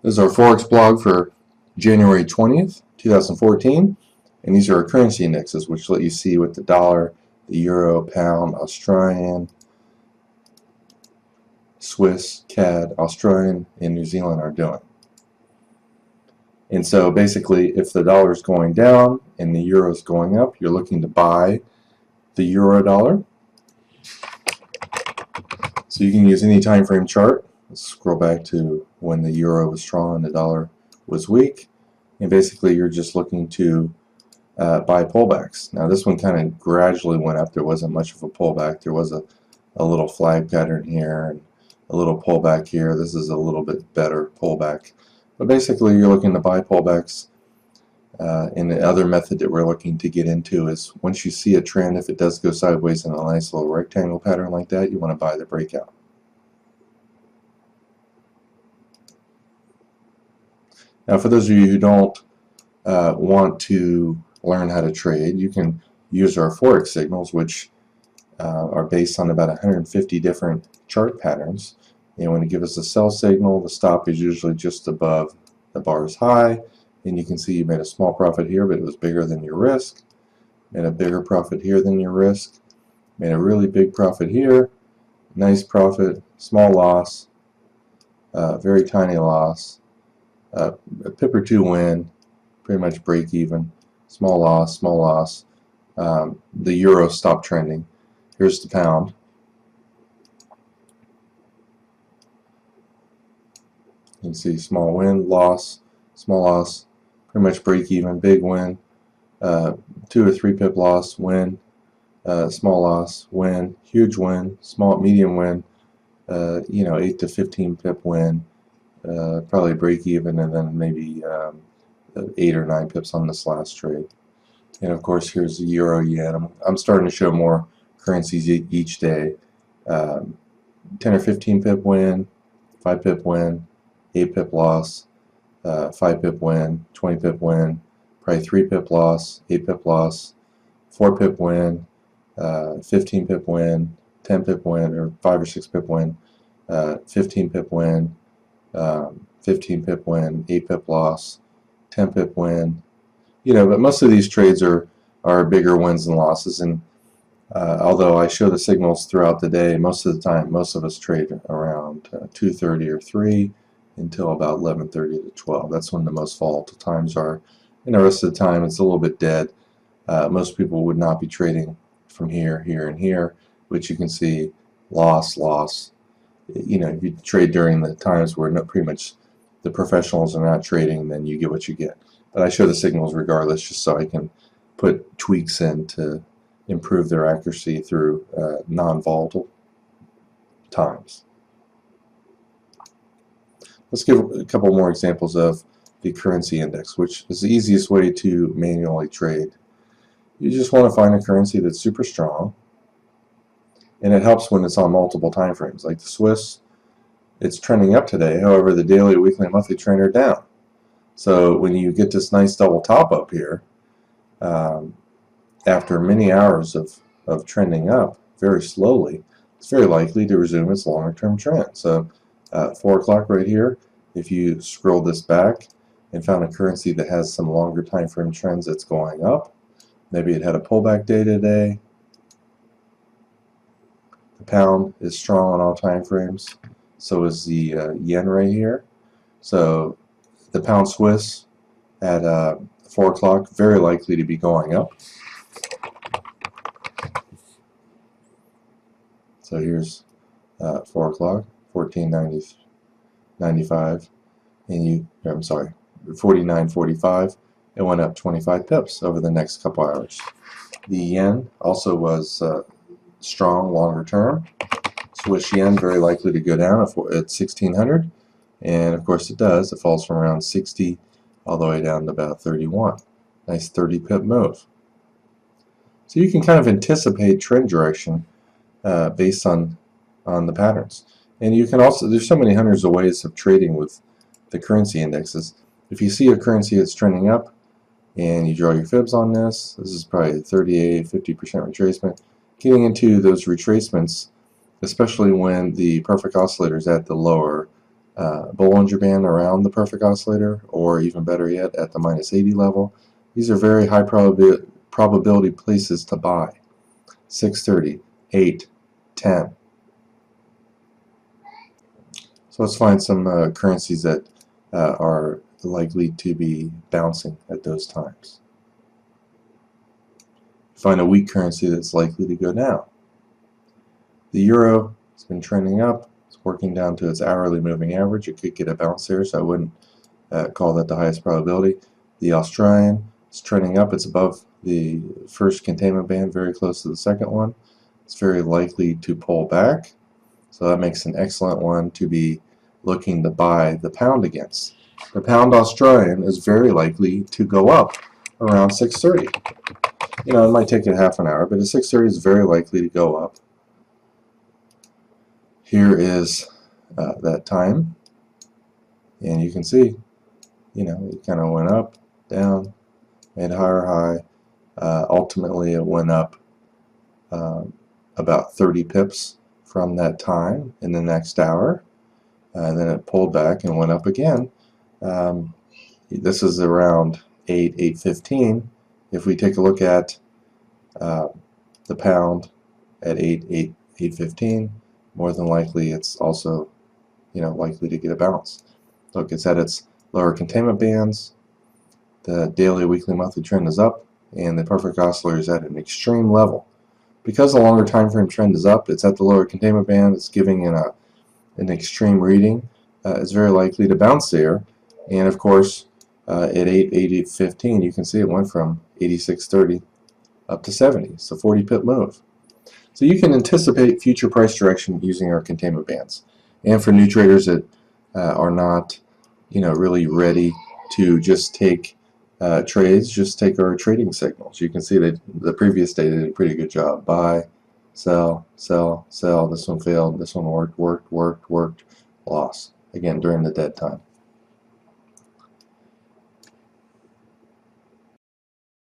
This is our Forex blog for January 20th, 2014, and these are our currency indexes, which let you see what the dollar, the euro, pound, Australian, Swiss, CAD, Australian, and New Zealand are doing. And so basically, if the dollar is going down and the euro is going up, you're looking to buy the euro dollar. So you can use any time frame chart. Let's scroll back to when the euro was strong and the dollar was weak. And basically, you're just looking to buy pullbacks. Now, this one kind of gradually went up. There wasn't much of a pullback. There was a little flag pattern here and a little pullback here. This is a little bit better pullback. But basically, you're looking to buy pullbacks. And the other method that we're looking to get into is once you see a trend, if it does go sideways in a nice little rectangle pattern like that, you want to buy the breakout. Now, for those of you who don't want to learn how to trade, you can use our Forex signals, which are based on about 150 different chart patterns. And when it gives us a sell signal, the stop is usually just above the bar's high. And you can see you made a small profit here, but it was bigger than your risk. Made a bigger profit here than your risk. Made a really big profit here. Nice profit, small loss, very tiny loss. A pip or two win, pretty much break even. Small loss, small loss. The euro stopped trending. Here's the pound. You can see small win, loss, small loss, pretty much break even, big win, 2 or 3 pip loss, win, small loss, win, huge win, small, medium win, 8 to 15 pip win, probably break even, and then maybe 8 or 9 pips on this last trade. And of course, here's the euro yen. I'm starting to show more currencies each day. 10 or 15 pip win, 5 pip win, 8 pip loss, 5 pip win, 20 pip win, probably 3 pip loss, 8 pip loss, 4 pip win, 15 pip win, 10 pip win, or 5 or 6 pip win, 15 pip win, 15 pip win, 8 pip loss, 10 pip win. But most of these trades are bigger wins and losses. And although I show the signals throughout the day, most of the time, most of us trade around 2:30 or 3 until about 11:30 to 12. That's when the most volatile times are. And the rest of the time, it's a little bit dead. Most people would not be trading from here, here, and here, which you can see loss, loss. If you trade during the times where pretty much the professionals are not trading, then you get what you get. But I show the signals regardless, just so I can put tweaks in to improve their accuracy through non-volatile times. Let's give a couple more examples of the currency index, which is the easiest way to manually trade. You just want to find a currency that's super strong, and it helps when it's on multiple time frames. Like the Swiss, it's trending up today. However, the daily, weekly, and monthly trend are down. So when you get this nice double top up here, after many hours of trending up very slowly, it's very likely to resume its longer term trend. So 4 o'clock right here, if you scroll this back and found a currency that has some longer time frame trends that's going up, maybe it had a pullback day today. The pound is strong on all time frames. So is the yen right here. So the pound Swiss at 4 o'clock, very likely to be going up. So here's 4 o'clock, 14.95, and I'm sorry, 49.45. It went up 25 pips over the next couple hours. The yen also was strong longer term. Swiss yen very likely to go down at 1600, and of course it does. It falls from around 60 all the way down to about 31. Nice 30 pip move. So you can kind of anticipate trend direction based on the patterns. And you can also, there's so many hundreds of ways of trading with the currency indexes. If you see a currency that's trending up and you draw your fibs on this is probably 38, 50% retracement. Getting into those retracements, especially when the perfect oscillator is at the lower Bollinger Band around the perfect oscillator, or even better yet, at the -80 level. These are very high probability places to buy. 6:30, 8, 10. So let's find some currencies that are likely to be bouncing at those times. Find a weak currency that's likely to go down. The euro has been trending up. It's working down to its hourly moving average. It could get a bounce there, so I wouldn't call that the highest probability. The Australian is trending up. It's above the first containment band, very close to the second one. It's very likely to pull back, so that makes an excellent one to be looking to buy the pound against. The pound Australian is very likely to go up around 6:30. You know, it might take it half an hour, but at 6:30 is very likely to go up. Here is that time, and you can see, you know, it kind of went up, down, made a higher high. Ultimately, it went up about 30 pips from that time in the next hour. Then it pulled back and went up again. This is around 8:15. If we take a look at the pound at 8:15, more than likely it's also, you know, likely to get a bounce. Look, it's at its lower containment bands. The daily, weekly, monthly trend is up, and the perfect oscillator is at an extreme level. Because the longer time frame trend is up, it's at the lower containment band. It's giving an extreme reading. It's very likely to bounce there. And of course, at 8:15, you can see it went from 86.30 up to 70. It's a 40 pip move. So you can anticipate future price direction using our containment bands. And for new traders that are not, you know, really ready to just take trades, just take our trading signals. You can see that the previous day did a pretty good job. Buy, sell, sell, sell. This one failed. This one worked, loss. Again, during the dead time.